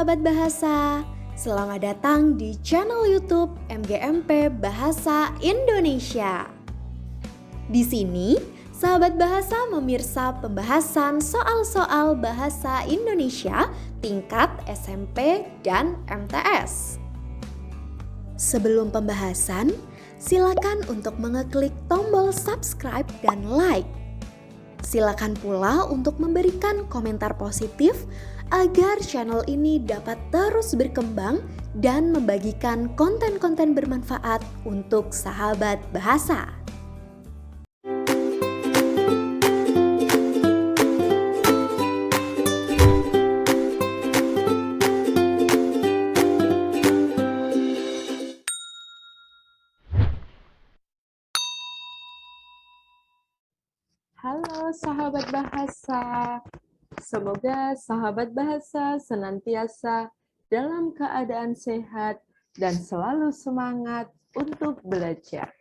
sahabat bahasa, selamat datang di channel YouTube MGMP Bahasa Indonesia. Di sini, sahabat bahasa memirsa pembahasan soal-soal bahasa Indonesia tingkat SMP dan MTS. Sebelum pembahasan, silakan untuk mengeklik tombol subscribe dan like. Silakan pula untuk memberikan komentar positif agar channel ini dapat terus berkembang dan membagikan konten-konten bermanfaat untuk sahabat bahasa. Halo sahabat bahasa, semoga sahabat bahasa senantiasa dalam keadaan sehat dan selalu semangat untuk belajar.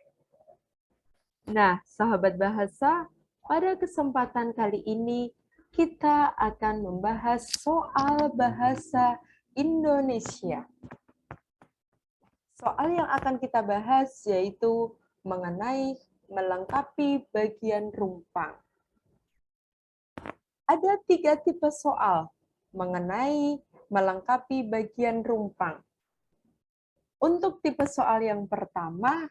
Nah, sahabat bahasa, pada kesempatan kali ini kita akan membahas soal bahasa Indonesia. Soal yang akan kita bahas yaitu mengenai melengkapi bagian rumpang. Ada 3 tipe soal mengenai melengkapi bagian rumpang. Untuk tipe soal yang pertama,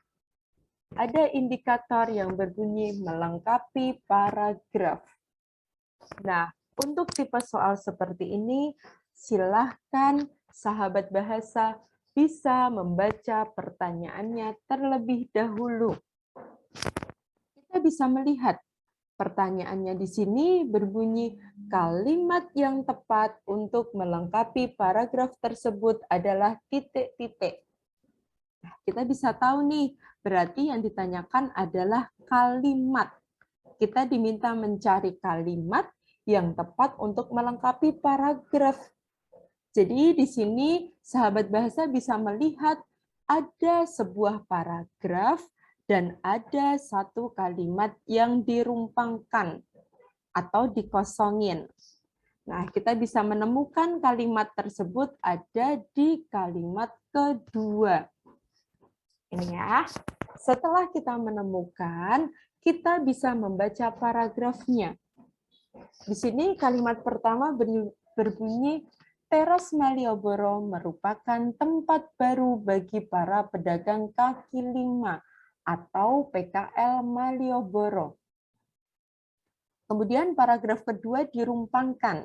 ada indikator yang berbunyi melengkapi paragraf. Nah, untuk tipe soal seperti ini, silahkan sahabat bahasa bisa membaca pertanyaannya terlebih dahulu. Kita bisa melihat pertanyaannya di sini berbunyi, kalimat yang tepat untuk melengkapi paragraf tersebut adalah titik-titik. Nah, kita bisa tahu nih, berarti yang ditanyakan adalah kalimat. Kita diminta mencari kalimat yang tepat untuk melengkapi paragraf. Jadi di sini sahabat bahasa bisa melihat ada sebuah paragraf dan ada satu kalimat yang dirumpangkan atau dikosongin. Nah, kita bisa menemukan kalimat tersebut ada di kalimat kedua. Ini ya. Setelah kita menemukan, kita bisa membaca paragrafnya. Di sini kalimat pertama berbunyi, Teras Malioboro merupakan tempat baru bagi para pedagang kaki lima atau PKL Malioboro. Kemudian paragraf kedua dirumpangkan.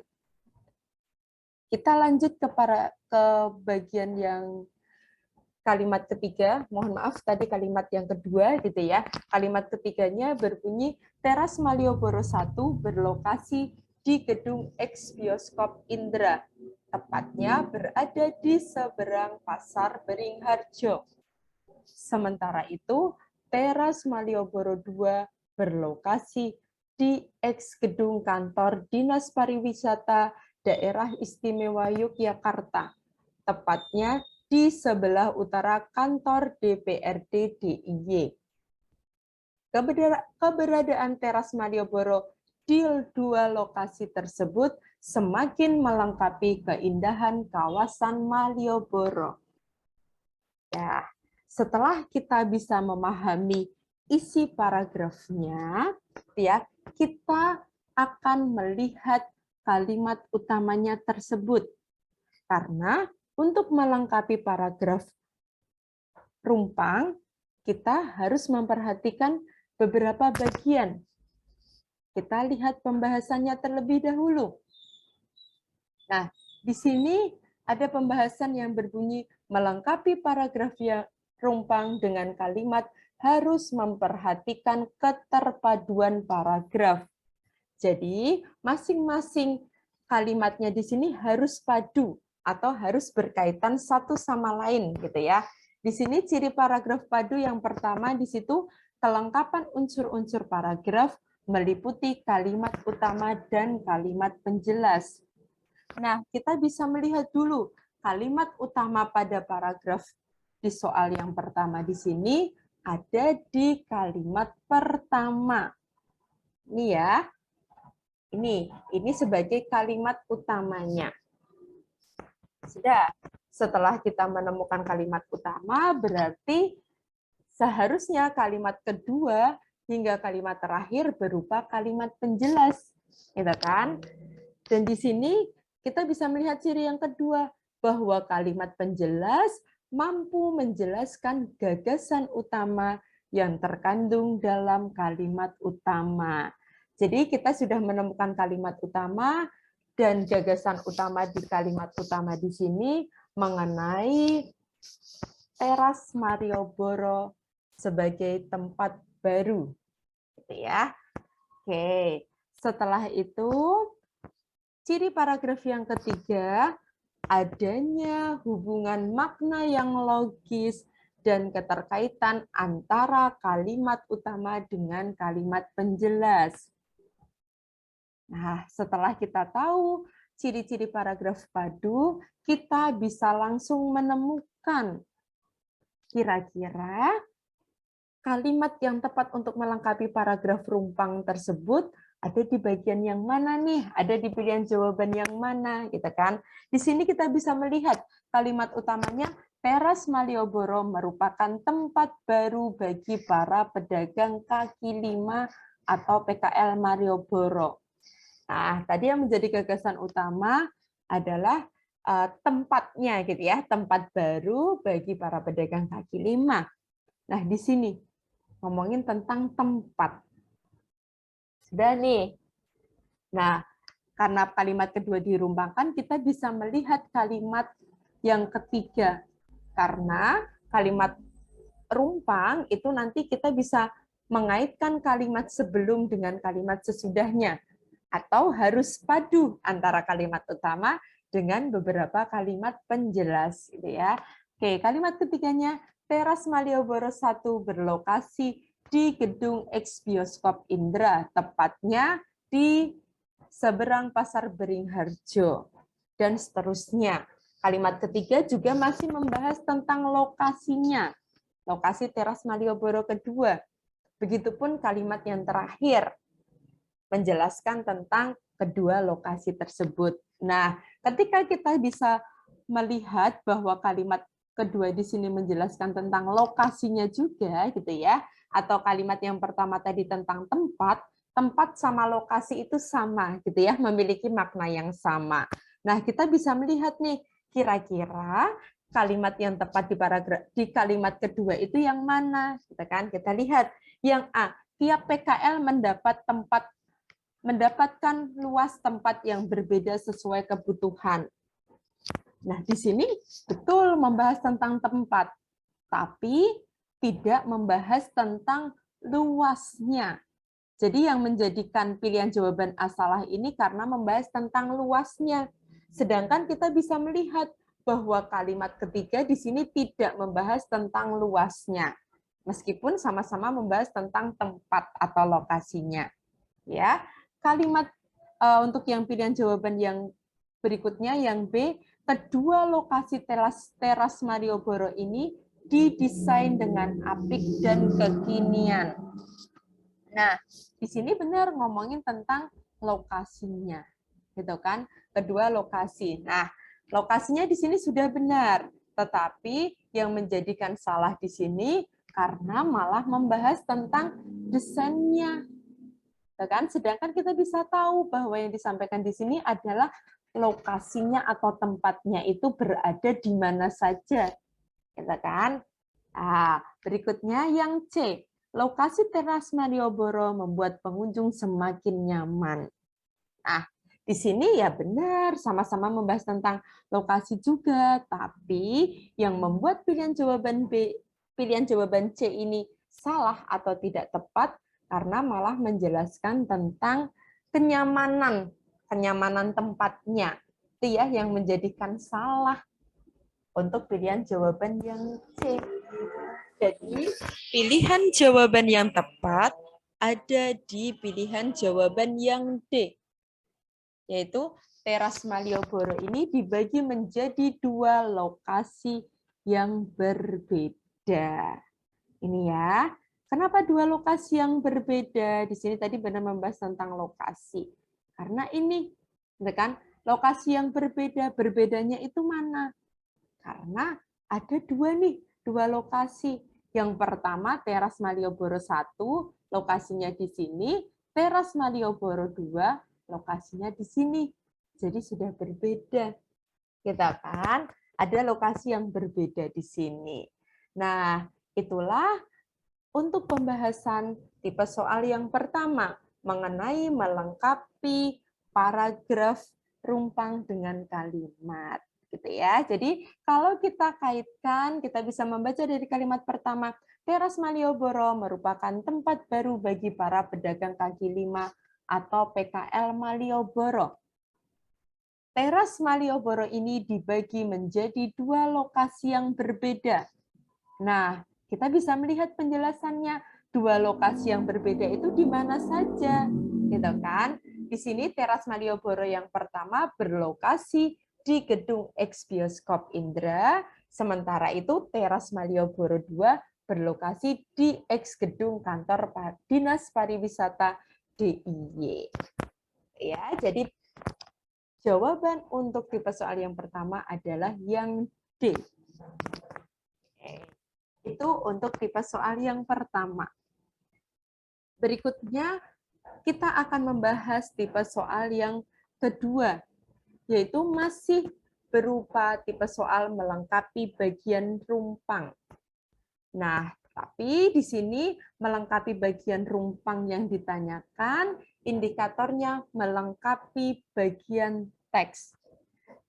Kita lanjut ke bagian yang kalimat ketiga. Mohon maaf tadi kalimat yang kedua gitu ya. Kalimat ketiganya berbunyi Teras Malioboro 1 berlokasi di gedung X Bioskop Indra. Tepatnya berada di seberang Pasar Beringharjo. Sementara itu, Teras Malioboro 2 berlokasi di X gedung kantor Dinas Pariwisata Daerah Istimewa Yogyakarta, tepatnya di sebelah utara kantor DPRD DIY. Keberadaan Teras Malioboro di 2 lokasi tersebut semakin melengkapi keindahan kawasan Malioboro. Ya, setelah kita bisa memahami isi paragrafnya, ya, kita akan melihat kalimat utamanya tersebut. Karena untuk melengkapi paragraf rumpang, kita harus memperhatikan beberapa bagian. Kita lihat pembahasannya terlebih dahulu. Nah, di sini ada pembahasan yang berbunyi melengkapi paragraf yang rumpang dengan kalimat harus memperhatikan keterpaduan paragraf. Jadi, masing-masing kalimatnya di sini harus padu atau harus berkaitan satu sama lain gitu ya. Di sini ciri paragraf padu yang pertama di situ kelengkapan unsur-unsur paragraf meliputi kalimat utama dan kalimat penjelas. Nah, kita bisa melihat dulu kalimat utama pada paragraf di soal yang pertama di sini ada di kalimat pertama. Ini ya. Ini sebagai kalimat utamanya. sudah. Setelah kita menemukan kalimat utama, berarti seharusnya kalimat kedua hingga kalimat terakhir berupa kalimat penjelas, gitu kan? Dan di sini kita bisa melihat ciri yang kedua, bahwa kalimat penjelas mampu menjelaskan gagasan utama yang terkandung dalam kalimat utama. Jadi kita sudah menemukan kalimat utama dan gagasan utama di kalimat utama di sini mengenai teras Malioboro sebagai tempat baru, gitu ya. Oke, setelah itu ciri paragraf yang ketiga, adanya hubungan makna yang logis dan keterkaitan antara kalimat utama dengan kalimat penjelas. Nah, setelah kita tahu ciri-ciri paragraf padu, kita bisa langsung menemukan kira-kira kalimat yang tepat untuk melengkapi paragraf rumpang tersebut ada di bagian yang mana nih? Ada di pilihan jawaban yang mana? Gitu kan? Di sini kita bisa melihat kalimat utamanya, teras Malioboro merupakan tempat baru bagi para pedagang kaki lima atau PKL Malioboro. Nah, tadi yang menjadi gagasan utama adalah tempatnya, gitu ya, tempat baru bagi para pedagang kaki lima. Nah, di sini ngomongin tentang tempat. Sudah nih. Nah, karena kalimat kedua dirumpangkan, kita bisa melihat kalimat yang ketiga. Karena kalimat rumpang itu nanti kita bisa mengaitkan kalimat sebelum dengan kalimat sesudahnya. Atau harus padu antara kalimat utama dengan beberapa kalimat penjelas. Gitu ya. Oke, kalimat ketiganya, teras Malioboro 1 berlokasi di gedung X Bioskop Indra, tepatnya di seberang Pasar Beringharjo, dan seterusnya. Kalimat ketiga juga masih membahas tentang lokasinya, lokasi teras Malioboro kedua. Begitupun kalimat yang terakhir, menjelaskan tentang kedua lokasi tersebut. Nah, ketika kita bisa melihat bahwa kalimat kedua di sini menjelaskan tentang lokasinya juga, gitu ya, atau kalimat yang pertama tadi tentang tempat, tempat sama lokasi itu sama, gitu ya, memiliki makna yang sama. Nah, kita bisa melihat nih, kira-kira kalimat yang tepat di paragraf di kalimat kedua itu yang mana, gitu kan? Kita lihat yang A, tiap PKL mendapatkan luas tempat yang berbeda sesuai kebutuhan. Nah, di sini betul membahas tentang tempat, tapi tidak membahas tentang luasnya. Jadi yang menjadikan pilihan jawaban A salah ini karena membahas tentang luasnya. Sedangkan kita bisa melihat bahwa kalimat ketiga di sini tidak membahas tentang luasnya. Meskipun sama-sama membahas tentang tempat atau lokasinya. Ya, kalimat untuk yang pilihan jawaban yang berikutnya yang B, kedua lokasi teras Malioboro ini didesain dengan apik dan kekinian. Nah, di sini benar ngomongin tentang lokasinya, gitu kan? Kedua lokasi. Nah, lokasinya di sini sudah benar, tetapi yang menjadikan salah di sini karena malah membahas tentang desainnya, gitu kan? Sedangkan kita bisa tahu bahwa yang disampaikan di sini adalah lokasinya atau tempatnya itu berada di mana saja, gitu kan? Nah, berikutnya yang C. Lokasi teras Malioboro membuat pengunjung semakin nyaman. Nah, di sini ya benar, sama-sama membahas tentang lokasi juga, tapi yang membuat pilihan jawaban C ini salah atau tidak tepat karena malah menjelaskan tentang kenyamanan tempatnya. Itu ya yang menjadikan salah untuk pilihan jawaban yang C. Jadi, pilihan jawaban yang tepat ada di pilihan jawaban yang D, yaitu teras Malioboro ini dibagi menjadi dua lokasi yang berbeda. Ini ya. Kenapa dua lokasi yang berbeda? Di sini tadi benar membahas tentang lokasi. Karena ini, kan, lokasi yang berbeda. Berbedanya itu mana? Karena ada dua lokasi. Yang pertama Teras Malioboro 1, lokasinya di sini, Teras Malioboro 2, lokasinya di sini. Jadi sudah berbeda. Kita kan ada lokasi yang berbeda di sini. Nah, itulah untuk pembahasan tipe soal yang pertama mengenai melengkapi paragraf rumpang dengan kalimat. Gitu ya. Jadi kalau kita kaitkan, kita bisa membaca dari kalimat pertama, Teras Malioboro merupakan tempat baru bagi para pedagang kaki lima atau PKL Malioboro. Teras Malioboro ini dibagi menjadi dua lokasi yang berbeda. Nah, kita bisa melihat penjelasannya. Dua lokasi yang berbeda itu di mana saja, gitu kan? Di sini Teras Malioboro yang pertama berlokasi di gedung X Bioskop Indra, sementara itu Teras Malioboro 2 berlokasi di X gedung kantor Dinas Pariwisata DIY. Ya, jadi jawaban untuk tipe soal yang pertama adalah yang D. Itu untuk tipe soal yang pertama. Berikutnya, kita akan membahas tipe soal yang kedua, yaitu masih berupa tipe soal melengkapi bagian rumpang. Nah, tapi di sini melengkapi bagian rumpang yang ditanyakan, indikatornya melengkapi bagian teks.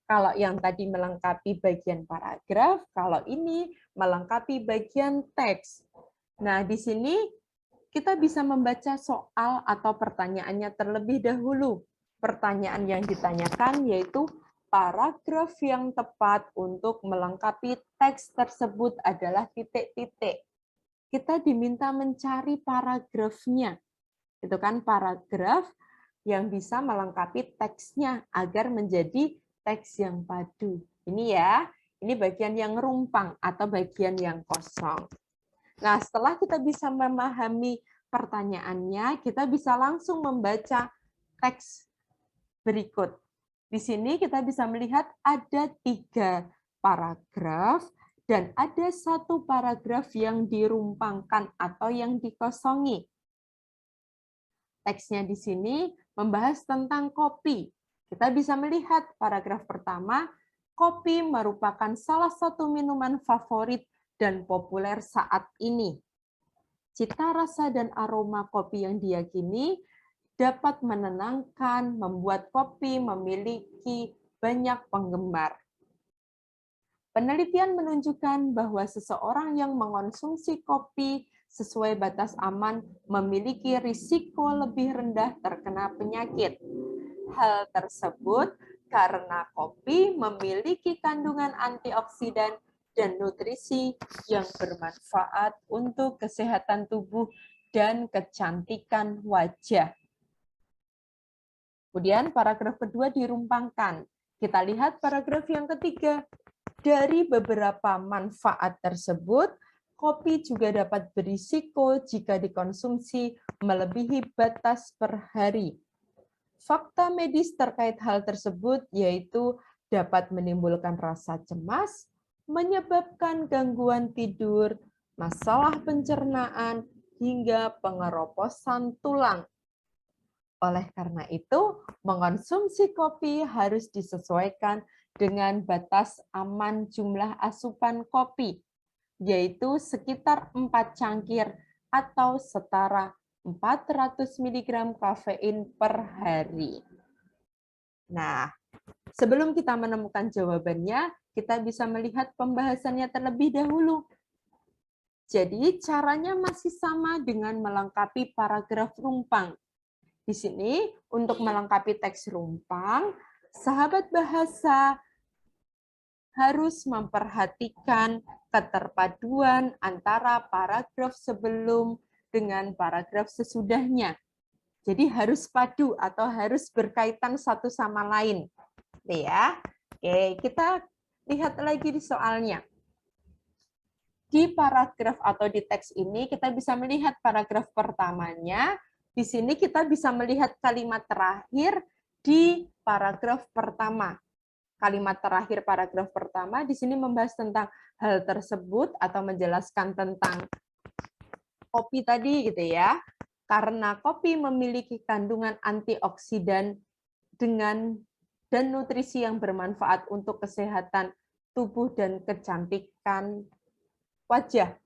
Kalau yang tadi melengkapi bagian paragraf, kalau ini melengkapi bagian teks. Nah, di sini kita bisa membaca soal atau pertanyaannya terlebih dahulu. Pertanyaan yang ditanyakan yaitu paragraf yang tepat untuk melengkapi teks tersebut adalah titik-titik. Kita diminta mencari paragrafnya. Itu kan paragraf yang bisa melengkapi teksnya agar menjadi teks yang padu. Ini ya, ini bagian yang rumpang atau bagian yang kosong. Nah, setelah kita bisa memahami pertanyaannya, kita bisa langsung membaca teks berikut. Di sini kita bisa melihat ada 3 paragraf dan ada 1 paragraf yang dirumpangkan atau yang dikosongi. Teksnya di sini membahas tentang kopi. Kita bisa melihat paragraf pertama, kopi merupakan salah satu minuman favorit dan populer saat ini. Cita rasa dan aroma kopi yang diyakini dapat menenangkan, membuat kopi memiliki banyak penggemar. Penelitian menunjukkan bahwa seseorang yang mengonsumsi kopi sesuai batas aman memiliki risiko lebih rendah terkena penyakit. Hal tersebut karena kopi memiliki kandungan antioksidan dan nutrisi yang bermanfaat untuk kesehatan tubuh dan kecantikan wajah. Kemudian paragraf kedua dirumpangkan. Kita lihat paragraf yang ketiga. Dari beberapa manfaat tersebut, kopi juga dapat berisiko jika dikonsumsi melebihi batas per hari. Fakta medis terkait hal tersebut yaitu dapat menimbulkan rasa cemas, menyebabkan gangguan tidur, masalah pencernaan, hingga pengeroposan tulang. Oleh karena itu, mengonsumsi kopi harus disesuaikan dengan batas aman jumlah asupan kopi, yaitu sekitar 4 cangkir atau setara 400 mg kafein per hari. Nah, sebelum kita menemukan jawabannya, kita bisa melihat pembahasannya terlebih dahulu. Jadi, caranya masih sama dengan melengkapi paragraf rumpang. Di sini, untuk melengkapi teks rumpang, sahabat bahasa harus memperhatikan keterpaduan antara paragraf sebelum dengan paragraf sesudahnya. Jadi harus padu atau harus berkaitan satu sama lain. Ya. Oke, kita lihat lagi di soalnya. Di paragraf atau di teks ini kita bisa melihat paragraf pertamanya. Di sini kita bisa melihat kalimat terakhir di paragraf pertama. Kalimat terakhir paragraf pertama di sini membahas tentang hal tersebut atau menjelaskan tentang kopi tadi gitu ya. Karena kopi memiliki kandungan antioksidan dan nutrisi yang bermanfaat untuk kesehatan tubuh dan kecantikan wajah.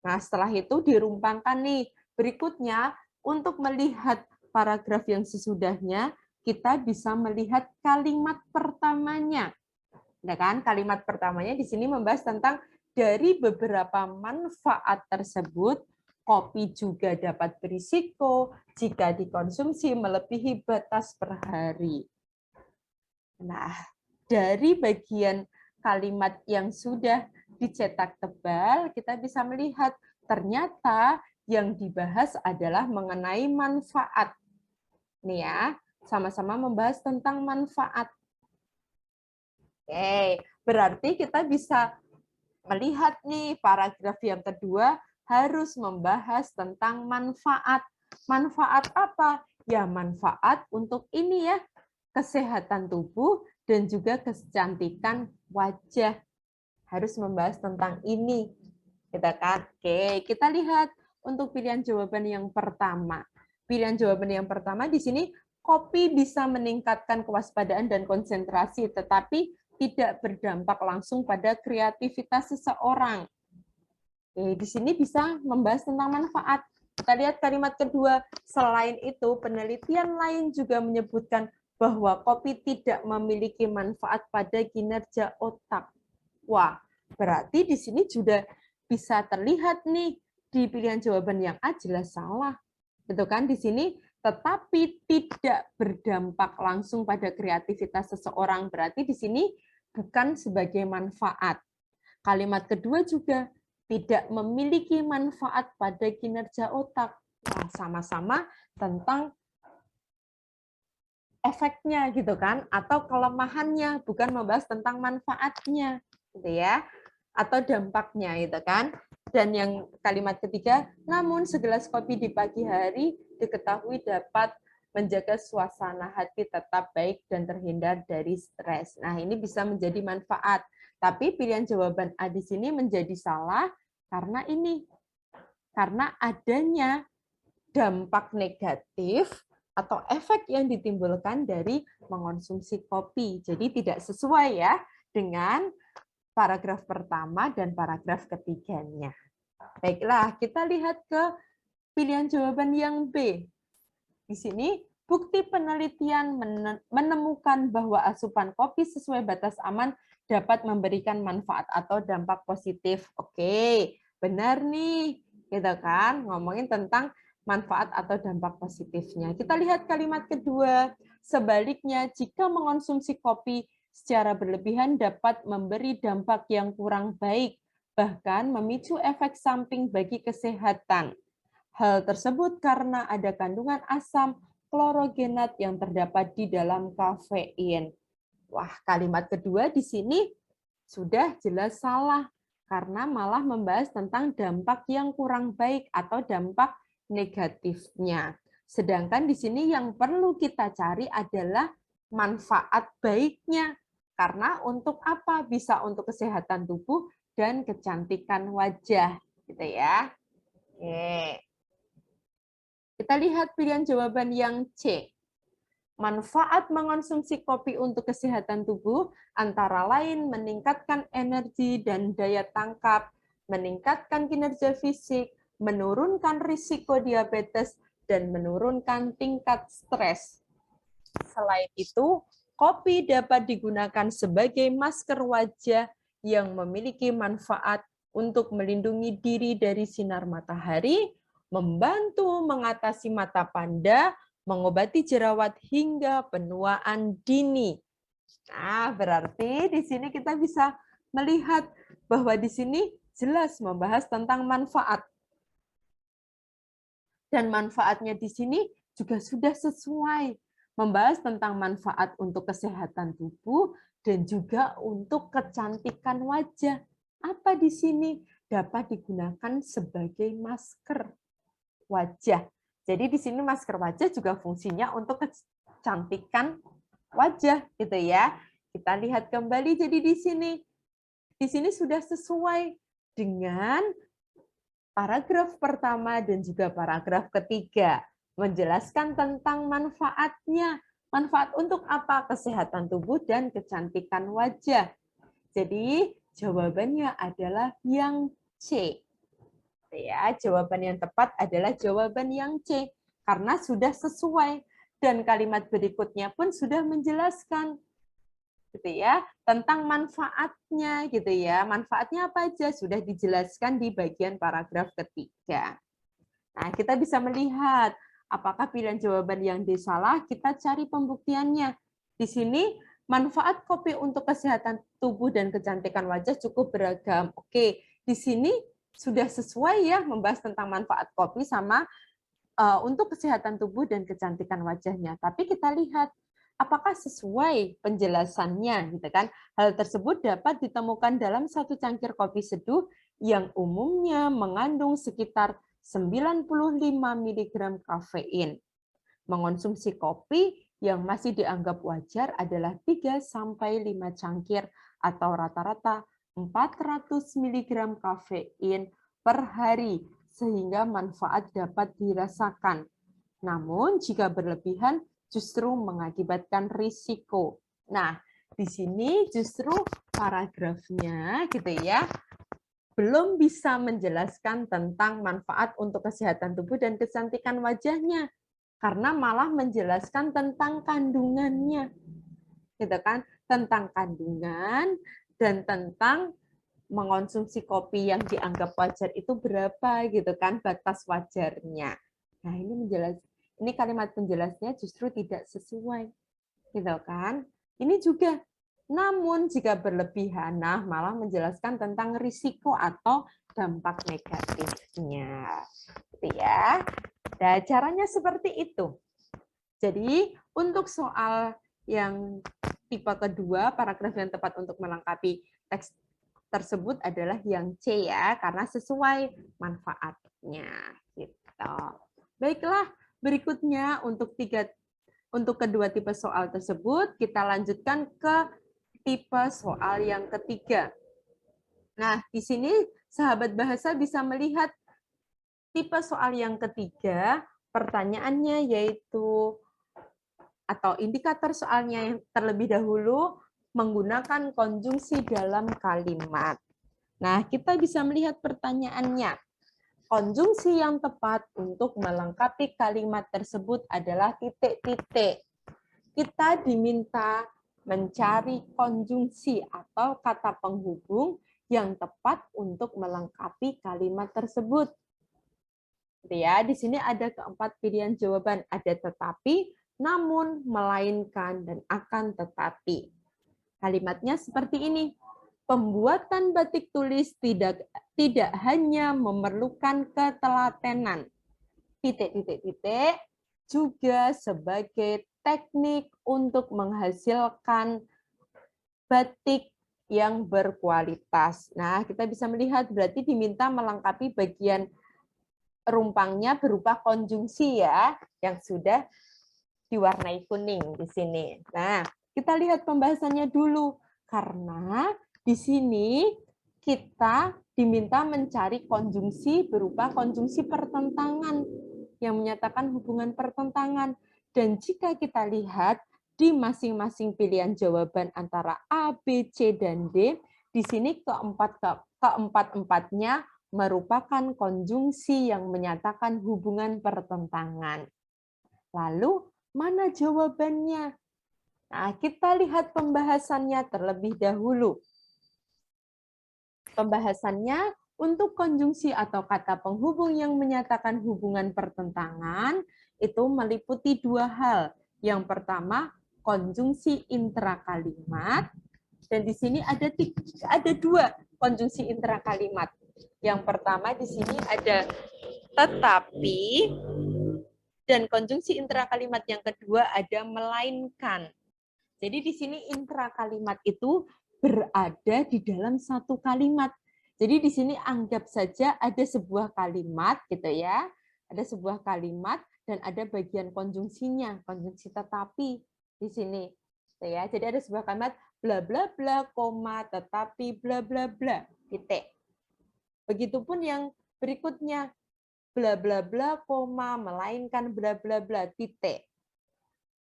Nah, setelah itu dirumpangkan nih. Berikutnya, untuk melihat paragraf yang sesudahnya, kita bisa melihat kalimat pertamanya. Nah, kan? Kalimat pertamanya di sini membahas tentang dari beberapa manfaat tersebut, kopi juga dapat berisiko jika dikonsumsi melebihi batas per hari. Nah, dari bagian kalimat yang sudah dicetak tebal, kita bisa melihat ternyata yang dibahas adalah mengenai manfaat. Nih ya, sama-sama membahas tentang manfaat. Oke, berarti kita bisa melihat nih paragraf yang kedua harus membahas tentang manfaat. Manfaat apa? Ya manfaat untuk ini ya, kesehatan tubuh dan juga kecantikan wajah. Harus membahas tentang ini. Kita kan? Oke, kita lihat untuk pilihan jawaban yang pertama. Pilihan jawaban yang pertama di sini kopi bisa meningkatkan kewaspadaan dan konsentrasi, tetapi tidak berdampak langsung pada kreativitas seseorang. Di sini bisa membahas tentang manfaat. Kita lihat kalimat kedua. Selain itu, penelitian lain juga menyebutkan bahwa kopi tidak memiliki manfaat pada kinerja otak. Wah, berarti di sini sudah bisa terlihat nih di pilihan jawaban yang A jelas salah. Gitu kan? Di sini tetapi tidak berdampak langsung pada kreativitas seseorang. Berarti di sini bukan sebagai manfaat. Kalimat kedua juga tidak memiliki manfaat pada kinerja otak. Nah, sama-sama tentang efeknya gitu kan, atau kelemahannya, bukan membahas tentang manfaatnya, gitu ya, atau dampaknya gitu kan. Dan yang kalimat ketiga, namun segelas kopi di pagi hari diketahui dapat menjaga suasana hati tetap baik dan terhindar dari stres. Nah, ini bisa menjadi manfaat. Tapi pilihan jawaban A di sini menjadi salah karena ini. Karena adanya dampak negatif atau efek yang ditimbulkan dari mengonsumsi kopi. Jadi tidak sesuai ya dengan paragraf pertama dan paragraf ketiganya. Baiklah, kita lihat ke pilihan jawaban yang B. Di sini, bukti penelitian menemukan bahwa asupan kopi sesuai batas aman dapat memberikan manfaat atau dampak positif. Oke, benar nih, gitu kan? Ngomongin tentang manfaat atau dampak positifnya. Kita lihat kalimat kedua. Sebaliknya, jika mengonsumsi kopi secara berlebihan dapat memberi dampak yang kurang baik, bahkan memicu efek samping bagi kesehatan. Hal tersebut karena ada kandungan asam klorogenat yang terdapat di dalam kafein. Wah, kalimat kedua di sini sudah jelas salah, karena malah membahas tentang dampak yang kurang baik atau dampak negatifnya. Sedangkan di sini yang perlu kita cari adalah manfaat baiknya. Karena untuk apa? Bisa untuk kesehatan tubuh dan kecantikan wajah, gitu ya. Oke. Kita lihat pilihan jawaban yang C. Manfaat mengonsumsi kopi untuk kesehatan tubuh antara lain meningkatkan energi dan daya tangkap, meningkatkan kinerja fisik, menurunkan risiko diabetes, dan menurunkan tingkat stres. Selain itu, kopi dapat digunakan sebagai masker wajah yang memiliki manfaat untuk melindungi diri dari sinar matahari, membantu mengatasi mata panda, mengobati jerawat hingga penuaan dini. Nah, berarti di sini kita bisa melihat bahwa di sini jelas membahas tentang manfaat. Dan manfaatnya di sini juga sudah sesuai, membahas tentang manfaat untuk kesehatan tubuh dan juga untuk kecantikan wajah. Apa di sini? Dapat digunakan sebagai masker wajah. Jadi di sini masker wajah juga fungsinya untuk kecantikan wajah gitu ya. Kita lihat kembali jadi di sini sudah sesuai dengan paragraf pertama dan juga paragraf ketiga menjelaskan tentang manfaatnya. Manfaat untuk apa? Kesehatan tubuh dan kecantikan wajah. Jadi jawabannya adalah yang C. Ya, jawaban yang tepat adalah jawaban yang C karena sudah sesuai dan kalimat berikutnya pun sudah menjelaskan gitu ya tentang manfaatnya gitu ya. Manfaatnya apa aja sudah dijelaskan di bagian paragraf ketiga. Nah, kita bisa melihat apakah pilihan jawaban yang D salah, kita cari pembuktiannya. Di sini manfaat kopi untuk kesehatan tubuh dan kecantikan wajah cukup beragam. Oke, di sini sudah sesuai ya membahas tentang manfaat kopi sama untuk kesehatan tubuh dan kecantikan wajahnya. Tapi kita lihat apakah sesuai penjelasannya gitu kan. Hal tersebut dapat ditemukan dalam satu cangkir kopi seduh yang umumnya mengandung sekitar 95 mg kafein. Mengonsumsi kopi yang masih dianggap wajar adalah 3-5 cangkir atau rata-rata 400 mg kafein per hari, sehingga manfaat dapat dirasakan. Namun, jika berlebihan, justru mengakibatkan risiko. Nah, di sini justru paragrafnya gitu ya, belum bisa menjelaskan tentang manfaat untuk kesehatan tubuh dan kecantikan wajahnya, karena malah menjelaskan tentang kandungannya, gitu kan? Tentang kandungan dan tentang mengonsumsi kopi yang dianggap wajar itu berapa gitu kan batas wajarnya. Nah, ini kalimat penjelasnya justru tidak sesuai. Gitu kan? Ini juga namun jika berlebihan, nah malah menjelaskan tentang risiko atau dampak negatifnya. Gitu ya. Nah, caranya seperti itu. Jadi, untuk soal yang tipe kedua, paragraf yang tepat untuk melengkapi teks tersebut adalah yang C ya, karena sesuai manfaatnya gitu. Baiklah, berikutnya untuk kedua tipe soal tersebut kita lanjutkan ke tipe soal yang ketiga. Nah, di sini sahabat bahasa bisa melihat tipe soal yang ketiga, pertanyaannya yaitu atau indikator soalnya yang terlebih dahulu menggunakan konjungsi dalam kalimat. Nah, kita bisa melihat pertanyaannya. Konjungsi yang tepat untuk melengkapi kalimat tersebut adalah titik-titik. Kita diminta mencari konjungsi atau kata penghubung yang tepat untuk melengkapi kalimat tersebut. Ya, di sini ada keempat pilihan jawaban. Ada tetapi, namun, melainkan, dan akan tetapi. Kalimatnya seperti ini. Pembuatan batik tulis tidak hanya memerlukan ketelatenan. Titik-titik-titik juga sebagai teknik untuk menghasilkan batik yang berkualitas. Nah, kita bisa melihat berarti diminta melengkapi bagian rumpangnya berupa konjungsi ya, yang sudah diwarnai kuning di sini. Nah, kita lihat pembahasannya dulu. Karena di sini kita diminta mencari konjungsi berupa konjungsi pertentangan yang menyatakan hubungan pertentangan. Dan jika kita lihat di masing-masing pilihan jawaban antara A, B, C, dan D, di sini keempat-empatnya merupakan konjungsi yang menyatakan hubungan pertentangan. Lalu, mana jawabannya? Nah, kita lihat pembahasannya terlebih dahulu. Pembahasannya untuk konjungsi atau kata penghubung yang menyatakan hubungan pertentangan itu meliputi dua hal. Yang pertama, konjungsi intrakalimat, dan di sini ada dua konjungsi intrakalimat. Yang pertama di sini ada tetapi, dan konjungsi intrakalimat yang kedua ada melainkan. Jadi di sini intrakalimat itu berada di dalam satu kalimat. Jadi di sini anggap saja ada sebuah kalimat gitu ya. Ada sebuah kalimat dan ada bagian konjungsinya, konjungsi tetapi di sini. Gitu ya. Jadi ada sebuah kalimat bla bla bla, koma, tetapi bla bla bla, titik. Begitupun yang berikutnya, bla bla bla, koma, melainkan bla bla bla, titik.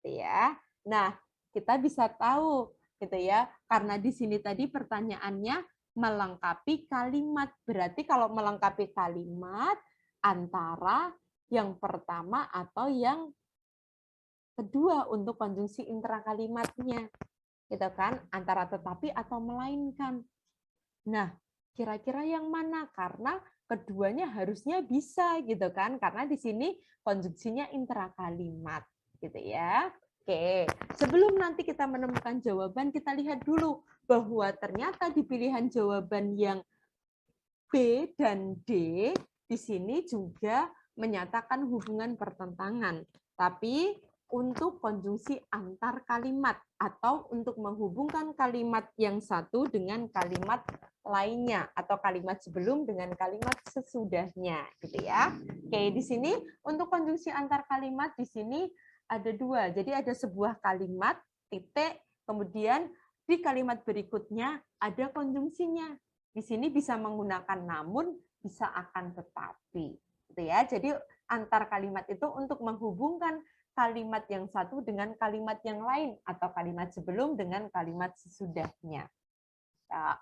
Gitu ya. Nah, kita bisa tahu gitu ya, karena di sini tadi pertanyaannya melengkapi kalimat. Berarti kalau melengkapi kalimat antara yang pertama atau yang kedua untuk konjungsi intrakalimatnya. Gitu kan? Antara tetapi atau melainkan. Nah, kira-kira yang mana? Karena keduanya harusnya bisa gitu kan? Karena di sini konjungsinya intrakalimat gitu ya. Oke, sebelum nanti kita menemukan jawaban, kita lihat dulu bahwa ternyata di pilihan jawaban yang B dan D di sini juga menyatakan hubungan pertentangan. Tapi untuk konjungsi antar kalimat atau untuk menghubungkan kalimat yang satu dengan kalimat lainnya atau kalimat sebelum dengan kalimat sesudahnya gitu ya. Oke, di sini untuk konjungsi antar kalimat di sini ada dua. Jadi ada sebuah kalimat titik, kemudian di kalimat berikutnya ada konjungsinya. Di sini bisa menggunakan namun, bisa akan tetapi. Gitu ya. Jadi antar kalimat itu untuk menghubungkan kalimat yang satu dengan kalimat yang lain atau kalimat sebelum dengan kalimat sesudahnya. Nah,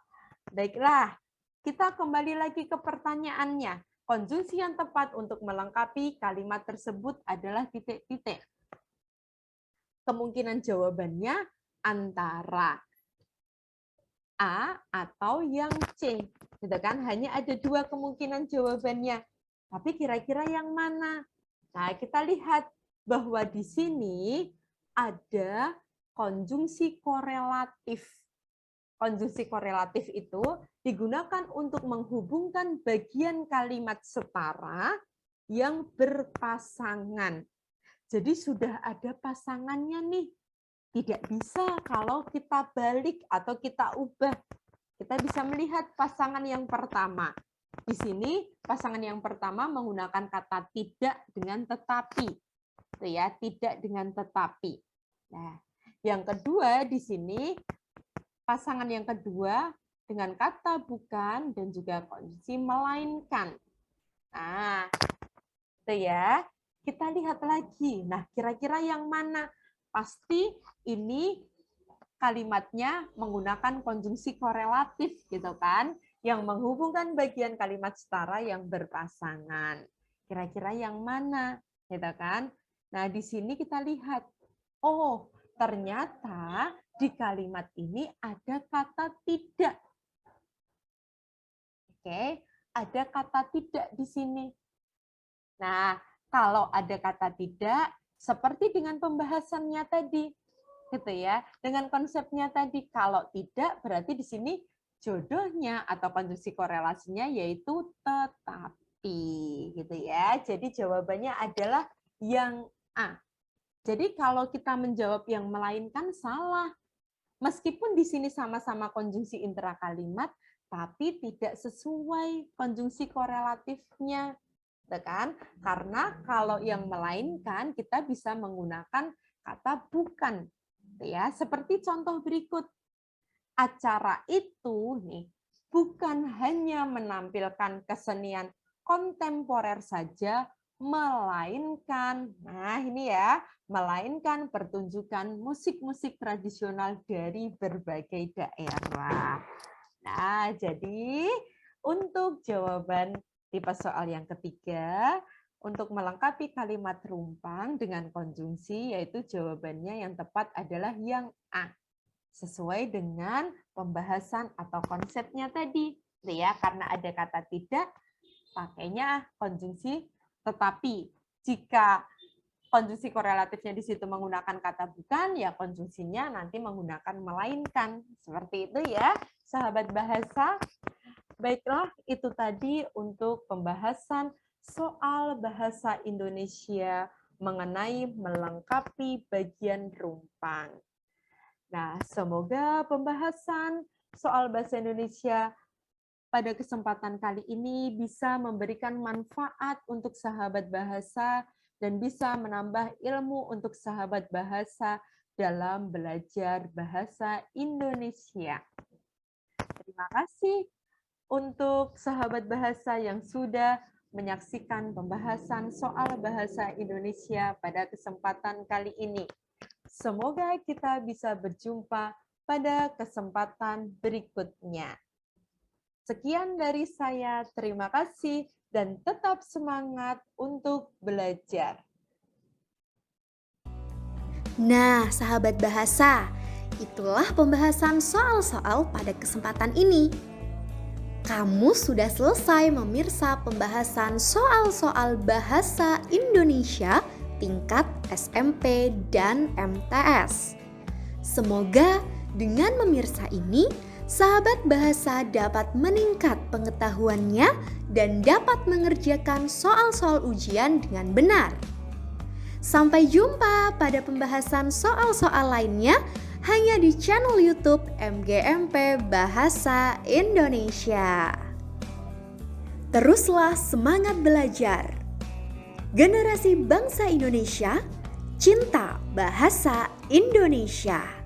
baiklah, kita kembali lagi ke pertanyaannya. Konjungsi yang tepat untuk melengkapi kalimat tersebut adalah titik-titik. Kemungkinan jawabannya antara A atau yang C. Gitu kan? Hanya ada dua kemungkinan jawabannya. Tapi kira-kira yang mana? Nah, kita lihat bahwa di sini ada konjungsi korelatif. Konjungsi korelatif itu digunakan untuk menghubungkan bagian kalimat setara yang berpasangan. Jadi sudah ada pasangannya nih. Tidak bisa kalau kita balik atau kita ubah. Kita bisa melihat pasangan yang pertama. Di sini pasangan yang pertama menggunakan kata tidak dengan tetapi. Itu ya, tidak dengan tetapi. Nah, yang kedua di sini pasangan yang kedua dengan kata bukan dan juga konjungsi melainkan. Nah, itu ya. Kita lihat lagi. Nah, kira-kira yang mana? Pasti ini kalimatnya menggunakan konjungsi korelatif gitu kan, yang menghubungkan bagian kalimat setara yang berpasangan. Kira-kira yang mana? Gitu kan? Nah, di sini kita lihat, oh, ternyata di kalimat ini ada kata tidak. Oke, ada kata tidak di sini. Nah, kalau ada kata tidak, seperti dengan pembahasannya tadi, gitu ya. Dengan konsepnya tadi, kalau tidak berarti di sini jodohnya atau konjungsi korelasinya yaitu tetapi, gitu ya. Jadi jawabannya adalah yang A. Jadi kalau kita menjawab yang melainkan salah. Meskipun di sini sama-sama konjungsi intrakalimat, tapi tidak sesuai konjungsi korelatifnya. Kan? Karena kalau yang melainkan kita bisa menggunakan kata bukan. Ya, seperti contoh berikut. Acara itu nih bukan hanya menampilkan kesenian kontemporer saja, melainkan, nah ini ya, melainkan pertunjukan musik-musik tradisional dari berbagai daerah. Nah, jadi untuk jawaban tipe soal yang ketiga, untuk melengkapi kalimat rumpang dengan konjungsi, yaitu jawabannya yang tepat adalah yang A. Sesuai dengan pembahasan atau konsepnya tadi. Ya, karena ada kata tidak, pakainya konjungsi tetapi. Jika konjungsi korelatifnya di situ menggunakan kata bukan, ya konjungsinya nanti menggunakan melainkan. Seperti itu ya, sahabat bahasa. Baiklah, itu tadi untuk pembahasan soal bahasa Indonesia mengenai melengkapi bagian rumpang. Nah, semoga pembahasan soal bahasa Indonesia pada kesempatan kali ini bisa memberikan manfaat untuk sahabat bahasa dan bisa menambah ilmu untuk sahabat bahasa dalam belajar bahasa Indonesia. Terima kasih untuk sahabat bahasa yang sudah menyaksikan pembahasan soal bahasa Indonesia pada kesempatan kali ini. Semoga kita bisa berjumpa pada kesempatan berikutnya. Sekian dari saya, terima kasih dan tetap semangat untuk belajar. Nah, sahabat bahasa, itulah pembahasan soal-soal pada kesempatan ini. Kamu sudah selesai memirsa pembahasan soal-soal bahasa Indonesia tingkat SMP dan MTS. Semoga dengan memirsa ini, sahabat bahasa dapat meningkat pengetahuannya dan dapat mengerjakan soal-soal ujian dengan benar. Sampai jumpa pada pembahasan soal-soal lainnya hanya di channel YouTube MGMP Bahasa Indonesia. Teruslah semangat belajar. Generasi bangsa Indonesia, cinta bahasa Indonesia.